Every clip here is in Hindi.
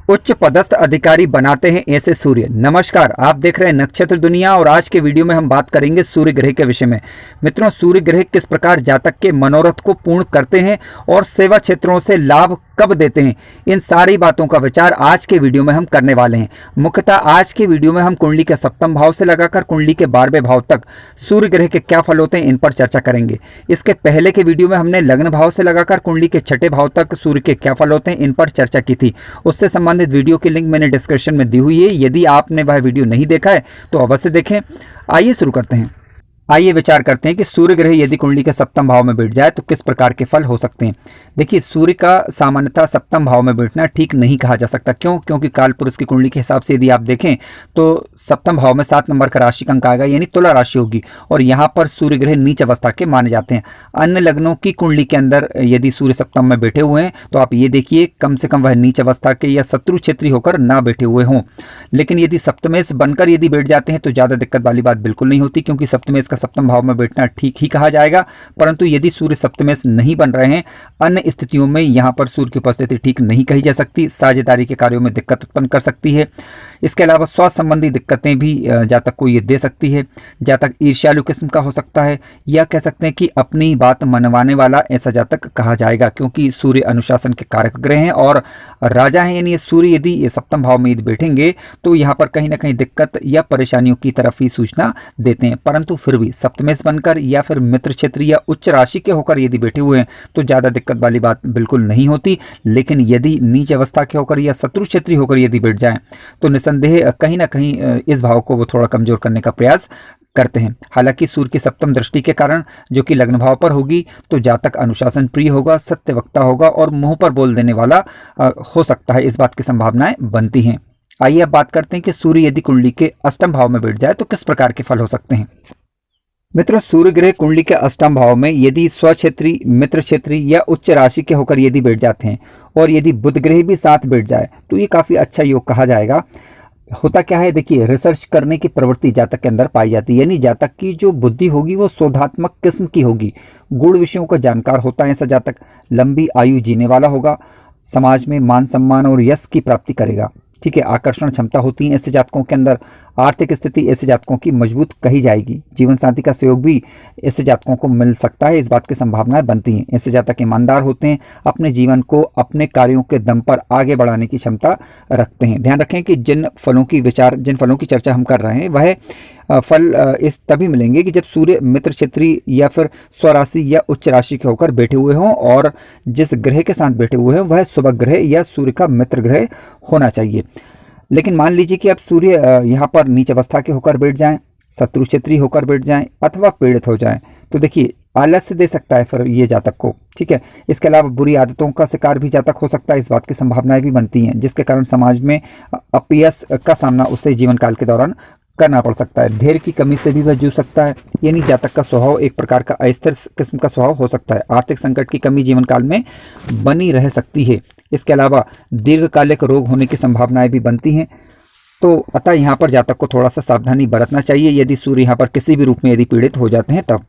उच्च पदस्थ अधिकारी बनाते हैं ऐसे सूर्य। नमस्कार, आप देख रहे हैं नक्षत्र दुनिया और आज के वीडियो में हम बात करेंगे सूर्य ग्रह के विषय में। मित्रों, सूर्य ग्रह किस प्रकार जातक के मनोरथ को पूर्ण करते हैं और सेवा क्षेत्रों से लाभ कब देते हैं, इन सारी बातों का विचार आज के वीडियो में हम करने वाले हैं। मुख्यतः आज के वीडियो में हम कुंडली के सप्तम भाव से लगाकर कुंडली के 12वें भाव तक सूर्य ग्रह के क्या फल होते हैं इन पर चर्चा करेंगे। इसके पहले के वीडियो में हमने लग्न भाव से लगाकर कुंडली के 6ठे भाव तक सूर्य के क्या फल होते हैं इन पर चर्चा की थी। उससे संबंधित वीडियो की लिंक मैंने डिस्क्रिप्शन में दी हुई है। यदि आपने वह वीडियो नहीं देखा है तो अवश्य देखें। आइए शुरू करते हैं। आइए विचार करते हैं कि सूर्य ग्रह यदि कुंडली के सप्तम भाव में बैठ जाए तो किस प्रकार के फल हो सकते हैं। देखिए, सूर्य का सामान्यतः सप्तम भाव में बैठना ठीक नहीं कहा जा सकता। क्यों? क्योंकि काल पुरुष की कुंडली के हिसाब से यदि आप देखें तो सप्तम भाव में 7 नंबर का राशि अंक आएगा, यानी तुला राशि होगी, और यहाँ पर सूर्य ग्रह नीच अवस्था के माने जाते हैं। अन्य लग्नों की कुंडली के अंदर यदि सूर्य सप्तम में बैठे हुए हैं तो आप ये देखिए कम से कम वह नीच अवस्था के या शत्रु क्षेत्री होकर ना बैठे हुए हों। लेकिन यदि सप्तमेश बनकर यदि बैठ जाते हैं तो ज़्यादा दिक्कत वाली बात बिल्कुल नहीं होती, क्योंकि सप्तमेश का सप्तम भाव में बैठना ठीक ही कहा जाएगा। परंतु यदि सूर्य सप्तमेश नहीं बन रहे हैं, अन्य स्थितियों में यहाँ पर सूर्य की उपस्थिति ठीक नहीं कही जा सकती, साझेदारी के कार्यों में दिक्कत उत्पन्न कर सकती है। इसके अलावा स्वास्थ्य संबंधी दिक्कतें भी जातक को ये दे सकती है। जातक ईर्ष्यालु किस्म का हो सकता है, या कह सकते हैं कि अपनी बात मनवाने वाला ऐसा जातक कहा जाएगा, क्योंकि सूर्य अनुशासन के कारक ग्रह हैं और राजा हैं। यानी सूर्य यदि ये सप्तम भाव में यदि बैठेंगे तो यहाँ पर कहीं ना कहीं दिक्कत या परेशानियों की तरफ ही सूचना देते हैं। परंतु फिर भी सप्तमेश बनकर या फिर मित्र क्षेत्र या उच्च राशि के होकर यदि बैठे हुए हैं तो ज़्यादा दिक्कत वाली बात बिल्कुल नहीं होती। लेकिन यदि नीच अवस्था के होकर या शत्रु क्षेत्री होकर यदि बैठ जाएं तो निसंदेह कहीं ना कहीं इस भाव को वो थोड़ा कमजोर करने का प्रयास करते हैं। हालांकि सूर्य की सप्तम दृष्टि के कारण जो कि लग्न भाव पर होगी तो जातक अनुशासन प्रिय होगा, सत्यवक्ता होगा और मुंह पर बोल देने वाला हो सकता है। इस बात की संभावनाएं बनती हैं। आइए अब बात करते हैं कि सूर्य यदि कुंडली के अष्टम भाव में बैठ जाए तो किस प्रकार के फल हो सकते हैं। मित्रों, सूर्य ग्रह कुंडली के अष्टम भाव में यदि स्वक्षेत्री, मित्र क्षेत्री या उच्च राशि के होकर यदि बैठ जाते हैं और यदि बुध ग्रह भी साथ बैठ जाए तो ये काफी अच्छा योग कहा जाएगा। होता क्या है, देखिए, रिसर्च करने की प्रवृत्ति जातक के अंदर पाई जाती है। यानी जातक की जो बुद्धि होगी वो शोधात्मक किस्म की होगी, गुण विषयों का जानकार होता है ऐसा जातक, लंबी आयु जीने वाला होगा, समाज में मान सम्मान और यश की प्राप्ति करेगा। ठीक है, आकर्षण क्षमता होती है ऐसे जातकों के अंदर। आर्थिक स्थिति ऐसे जातकों की मजबूत कही जाएगी। जीवन साथी का सहयोग भी ऐसे जातकों को मिल सकता है, इस बात की संभावनाएं बनती हैं। ऐसे जातक ईमानदार होते हैं, अपने जीवन को अपने कार्यों के दम पर आगे बढ़ाने की क्षमता रखते हैं। ध्यान रखें कि जिन फलों की चर्चा हम कर रहे हैं वह फल इस तभी मिलेंगे कि जब सूर्य मित्र क्षेत्री या फिर स्वराशि या उच्च राशि के होकर बैठे हुए हों और जिस ग्रह के साथ बैठे हुए हैं वह शुभ ग्रह या सूर्य का मित्र ग्रह होना चाहिए। लेकिन मान लीजिए कि अब सूर्य यहाँ पर नीच अवस्था के होकर बैठ जाएं, शत्रु क्षेत्री होकर बैठ जाएं अथवा पीड़ित हो जाएं तो देखिए आलस्य दे सकता है फिर ये जातक को। ठीक है, इसके अलावा बुरी आदतों का शिकार भी जातक हो सकता है, इस बात की संभावनाएं भी बनती हैं, जिसके कारण समाज में अपयश का सामना उसे जीवन काल के दौरान करना पड़ सकता है। धैर्य की कमी से भी वह जूझ सकता है, यानी जातक का स्वभाव एक प्रकार का अस्थिर किस्म का स्वभाव हो सकता है। आर्थिक संकट की कमी जीवन काल में बनी रह सकती है। इसके अलावा दीर्घकालिक रोग होने की संभावनाएं भी बनती हैं। तो अतः यहाँ पर जातक को थोड़ा सा सावधानी बरतना चाहिए यदि सूर्य यहाँ पर किसी भी रूप में यदि पीड़ित हो जाते हैं तब।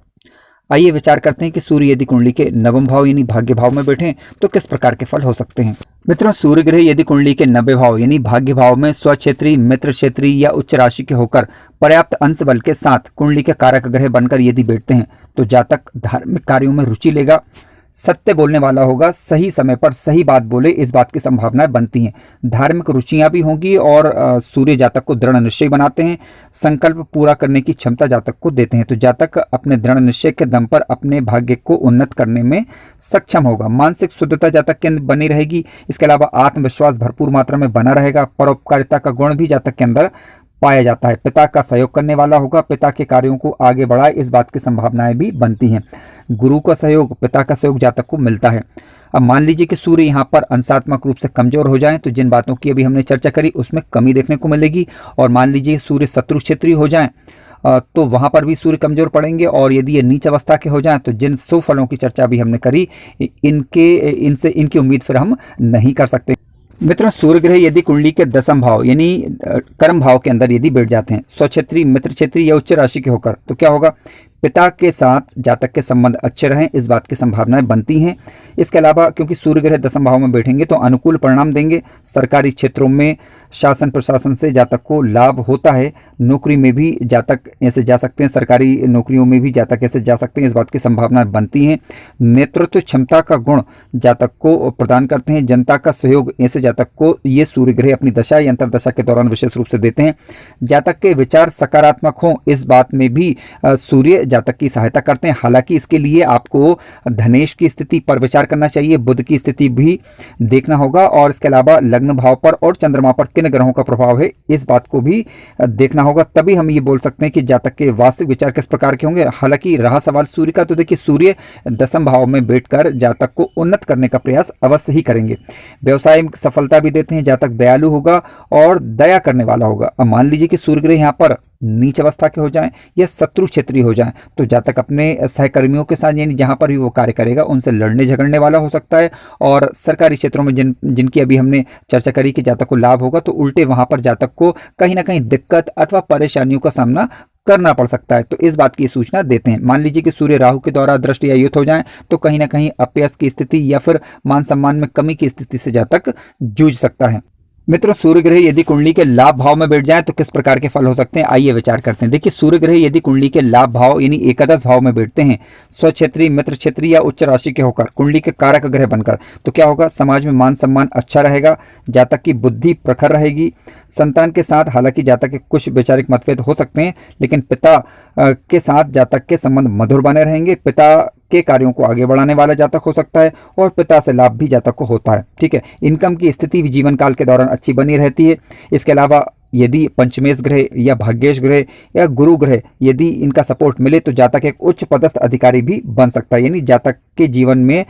आइए विचार करते हैं कि सूर्य यदि कुंडली के नवम भाव यानी भाग्य भाव में बैठे तो किस प्रकार के फल हो सकते हैं। मित्रों, सूर्य ग्रह यदि कुंडली के 90 भाव यानी भाग्य भाव में स्वक्षेत्री, मित्र क्षेत्री या उच्च राशि के होकर पर्याप्त अंश बल के साथ कुंडली के कारक ग्रह बनकर यदि बैठते हैं तो जातक धार्मिक कार्यों में रुचि लेगा, सत्य बोलने वाला होगा, सही समय पर सही बात बोले, इस बात की संभावनाएं बनती हैं। धार्मिक रुचियां भी होंगी और सूर्य जातक को दृढ़ निश्चय बनाते हैं, संकल्प पूरा करने की क्षमता जातक को देते हैं। तो जातक अपने दृढ़ निश्चय के दम पर अपने भाग्य को उन्नत करने में सक्षम होगा। मानसिक शुद्धता जातक के अंदर बनी रहेगी। इसके अलावा आत्मविश्वास भरपूर मात्रा में बना रहेगा। परोपकारिता का गुण भी जातक के अंदर पाया जाता है। पिता का सहयोग करने वाला होगा, पिता के कार्यों को आगे बढ़ाए, इस बात की संभावनाएं भी बनती हैं। गुरु का सहयोग, पिता का सहयोग जातक को मिलता है। अब मान लीजिए कि सूर्य यहाँ पर अंशात्मक रूप से कमजोर हो जाएं तो जिन बातों की अभी हमने चर्चा करी उसमें कमी देखने को मिलेगी। और मान लीजिए सूर्य शत्रु क्षेत्रीय हो जाएं तो वहां पर भी सूर्य कमजोर पड़ेंगे। और यदि ये नीच अवस्था के हो जाएं तो जिन 100 फलों की चर्चा भी हमने करी इनकी उम्मीद फिर हम नहीं कर सकते। मित्रों, सूर्य ग्रह यदि कुंडली के 10वें भाव यानी कर्म भाव के अंदर यदि बैठ जाते हैं, स्वक्षेत्री, मित्र क्षेत्री या उच्च राशि के होकर, तो क्या होगा, पिता के साथ जातक के संबंध अच्छे रहें, इस बात की संभावनाएं बनती हैं। इसके अलावा क्योंकि सूर्य ग्रह दसम भाव में बैठेंगे तो अनुकूल परिणाम देंगे। सरकारी क्षेत्रों में शासन प्रशासन से जातक को लाभ होता है। नौकरी में भी जातक ऐसे जा सकते हैं, सरकारी नौकरियों में भी जातक ऐसे जा सकते हैं, इस बात की संभावनाएं बनती हैं। नेतृत्व क्षमता का गुण जातक को प्रदान करते हैं। जनता का सहयोग ऐसे जातक को ये सूर्य ग्रह अपनी दशा या अंतर्दशा के दौरान विशेष रूप से देते हैं। जातक के विचार सकारात्मक हों, इस बात में भी सूर्य जातक की सहायता करते हैं। हालांकि इसके लिए आपको धनेश की स्थिति पर विचार करना चाहिए, बुध की स्थिति भी देखना होगा, और इसके अलावा लग्न भाव पर और चंद्रमा पर किन ग्रहों का प्रभाव है इस बात को भी देखना होगा। तभी हम ये बोल सकते हैं कि जातक के वास्तविक विचार किस प्रकार के होंगे। हालांकि रहा सवाल सूर्य का, तो देखिए सूर्य दसम भाव में बैठकर जातक को उन्नत करने का प्रयास अवश्य ही करेंगे। व्यवसाय में सफलता भी देते हैं। जातक दयालु होगा और दया करने वाला होगा। अब मान लीजिए कि सूर्य ग्रह यहाँ पर नीच अवस्था के हो जाएं या शत्रु क्षेत्रीय हो जाएं, तो जातक अपने सहकर्मियों के साथ यानी जहां पर भी वो कार्य करेगा उनसे लड़ने झगड़ने वाला हो सकता है। और सरकारी क्षेत्रों में जिनकी अभी हमने चर्चा करी कि जातक को लाभ होगा, तो उल्टे वहां पर जातक को कहीं ना कहीं दिक्कत अथवा परेशानियों का सामना करना पड़ सकता है। तो इस बात की सूचना देते हैं। मान लीजिए कि सूर्य राहु के द्वारा दृष्टि या युत हो जाएं, तो कहीं ना कहीं अपयश की स्थिति या फिर मान सम्मान में कमी की स्थिति से जातक जूझ सकता है। मित्रों, सूर्य ग्रह यदि कुंडली के लाभ भाव में बैठ जाए तो किस प्रकार के फल हो सकते हैं, आइए विचार करते हैं। देखिए सूर्य ग्रह यदि कुंडली के लाभ भाव यानी एकादश भाव में बैठते हैं, स्वक्षेत्री, मित्र क्षेत्री या उच्च राशि के होकर कुंडली के कारक ग्रह बनकर, तो क्या होगा, समाज में मान सम्मान अच्छा रहेगा। जातक की बुद्धि प्रखर रहेगी। संतान के साथ हालांकि जातक के कुछ वैचारिक मतभेद हो सकते हैं, लेकिन पिता के साथ जातक के संबंध मधुर बने रहेंगे। पिता के कार्यों को आगे बढ़ाने वाला जातक हो सकता है और पिता से लाभ भी जातक को होता है। ठीक है, इनकम की स्थिति भी जीवन काल के दौरान अच्छी बनी रहती है। इसके अलावा यदि पंचमेश ग्रह या भाग्येश ग्रह या गुरु ग्रह यदि इनका सपोर्ट मिले तो जातक एक उच्च पदस्थ अधिकारी भी बन सकता है। यानी जातक के जीवन में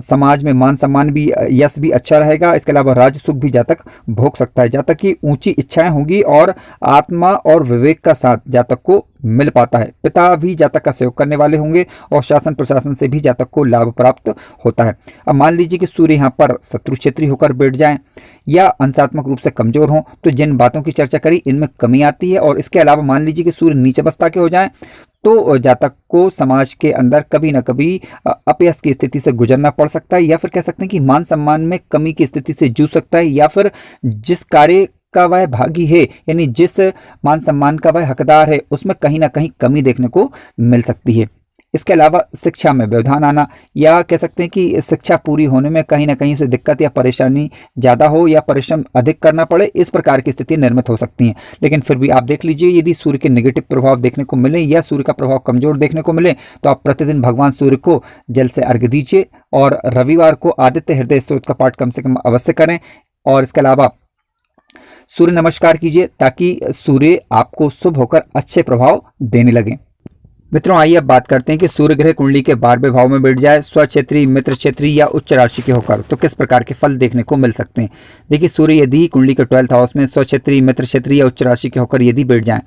समाज में मान सम्मान भी, यश भी अच्छा रहेगा। इसके अलावा राज सुख भी जातक भोग सकता है। जातक की ऊंची इच्छाएं होंगी और आत्मा और विवेक का साथ जातक को मिल पाता है। पिता भी जातक का सहयोग करने वाले होंगे और शासन प्रशासन से भी जातक को लाभ प्राप्त होता है। अब मान लीजिए कि सूर्य यहाँ पर शत्रु क्षेत्रीय होकर बैठ जाएं या अंशात्मक रूप से कमजोर हों, तो जिन बातों की चर्चा करी इनमें कमी आती है। और इसके अलावा मान लीजिए कि सूर्य नीच अवस्था के हो जाएं तो जातक को समाज के अंदर कभी ना कभी अपयश की स्थिति से गुजरना पड़ सकता है, या फिर कह सकते हैं कि मान सम्मान में कमी की स्थिति से जूझ सकता है, या फिर जिस कार्य का वह भागी है यानी जिस मान सम्मान का वह हकदार है उसमें कहीं ना कहीं कमी देखने को मिल सकती है। इसके अलावा शिक्षा में व्यवधान आना, या कह सकते हैं कि शिक्षा पूरी होने में कहीं ना कहीं से दिक्कत या परेशानी ज़्यादा हो या परिश्रम अधिक करना पड़े, इस प्रकार की स्थिति निर्मित हो सकती हैं। लेकिन फिर भी आप देख लीजिए, यदि सूर्य के नेगेटिव प्रभाव देखने को मिले या सूर्य का प्रभाव कमजोर देखने को मिले तो आप प्रतिदिन भगवान सूर्य को जल से अर्घ्य दीजिए और रविवार को आदित्य हृदय स्तोत्र का पाठ कम से कम अवश्य करें। और इसके अलावा सूर्य नमस्कार कीजिए ताकि सूर्य आपको शुभ होकर अच्छे प्रभाव देने लगे। मित्रों, आइए अब बात करते हैं कि सूर्य ग्रह कुंडली के 12वें भाव में बैठ जाए, स्वक्षेत्री, मित्र क्षेत्री या उच्च राशि के होकर, तो किस प्रकार के फल देखने को मिल सकते हैं। देखिए सूर्य यदि कुंडली के 12th हाउस में स्वक्षेत्री, मित्र क्षेत्री या उच्च राशि के होकर यदि बैठ जाएं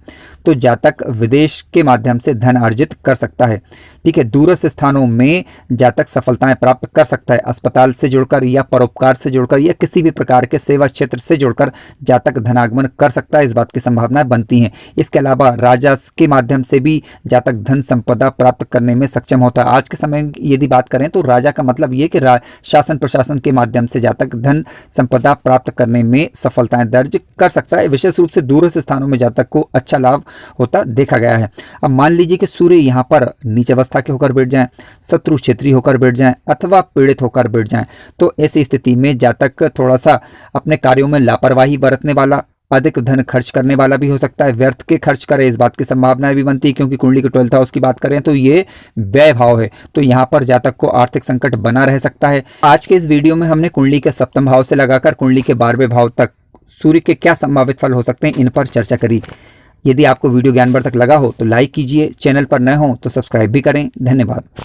तो जातक विदेश के माध्यम से धन अर्जित कर सकता है। ठीक है, दूरस्थ स्थानों में जातक सफलताएं प्राप्त कर सकता है। अस्पताल से जुड़कर या परोपकार से जुड़कर या किसी भी प्रकार के सेवा क्षेत्र से जुड़कर जातक धनागमन कर सकता है, इस बात की संभावनाएं बनती हैं। इसके अलावा राजस्व के माध्यम से भी जातक धन संपदा प्राप्त करने में सक्षम होता है। आज के समय यदि बात करें तो राजा का मतलब ये कि शासन प्रशासन के माध्यम से जातक धन संपदा प्राप्त करने में सफलताएं दर्ज कर सकता है। विशेष रूप से दूरस्थ स्थानों में जातक को अच्छा लाभ होता देखा गया है। अब मान लीजिए कि सूर्य यहाँ पर नीच अवस्था के होकर बैठ जाएं, शत्रु क्षेत्रीय होकर बैठ जाएं अथवा पीड़ित होकर बैठ जाएं, तो ऐसी स्थिति में जातक थोड़ा सा अपने कार्यों में लापरवाही बरतने वाला, अधिक धन खर्च करने वाला भी हो सकता है, व्यर्थ के खर्च करे, इस बात की संभावनाएं भी बनती है। क्योंकि कुंडली के 12th हाउस की बात करें तो ये व्यय भाव है, तो यहाँ पर जातक को आर्थिक संकट बना रह सकता है। आज के इस वीडियो में हमने कुंडली के 7वें भाव से लगाकर कुंडली के 12वें भाव तक सूर्य के क्या संभावित फल हो सकते हैं इन पर चर्चा करी। यदि आपको वीडियो ज्ञानवर्धक लगा हो तो लाइक कीजिए, चैनल पर नए हो तो सब्सक्राइब भी करें। धन्यवाद।